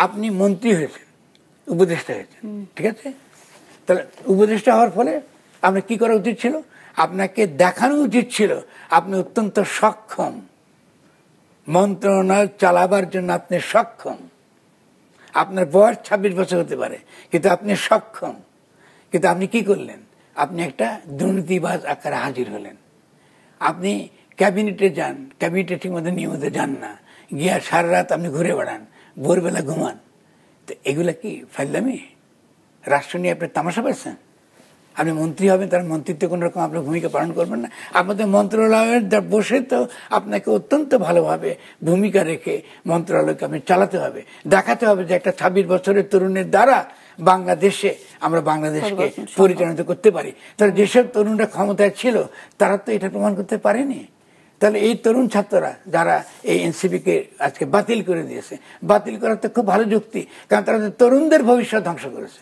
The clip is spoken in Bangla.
আপনি মন্ত্রী হয়েছেন, উপদেষ্টা হয়েছেন, ঠিক আছে? তাহলে উপদেষ্টা হওয়ার ফলে আপনার কি করা উচিত ছিল? আপনাকে দেখানো উচিত ছিল আপনি অত্যন্ত সক্ষম, মন্ত্রণালয় চালাবার জন্য আপনি সক্ষম। আপনার বয়স 26 বছর হতে পারে, কিন্তু আপনি সক্ষম। কিন্তু আপনি কি করলেন? আপনি একটা দুর্নীতিবাজ আকারে হাজির হলেন। আপনি ক্যাবিনেটে যান, ক্যাবিনেটে ঠিক মতো নিয়মিত যান না, গিয়া সারা রাত আপনি ঘুরে বেড়ান, ভোরবেলা ঘুমান। তো এগুলা কি ফাইজলামি? রাষ্ট্র নিয়ে আপনি তামাশা পাচ্ছেন? আপনি মন্ত্রী হবেন, তার মন্ত্রিত্বে কোনো রকম আপনার ভূমিকা পালন করবেন না? আপনাদের মন্ত্রণালয়ের বসে তো আপনাকে অত্যন্ত ভালোভাবে ভূমিকা রেখে মন্ত্রণালয়কে আপনি চালাতে হবে, দেখাতে হবে যে একটা 26 বছরের তরুণের দ্বারা বাংলাদেশে আমরা বাংলাদেশকে পরিচালিত করতে পারি। তাহলে যেসব তরুণরা ক্ষমতায় ছিল তারা তো এটা প্রমাণ করতে পারেনি। তাহলে এই তরুণ ছাত্ররা যারা এই এনসিপিকে আজকে বাতিল করে দিয়েছে, বাতিল করার তো খুব ভালো যুক্তি, কারণ তারা তরুণদের ভবিষ্যৎ ধ্বংস করেছে।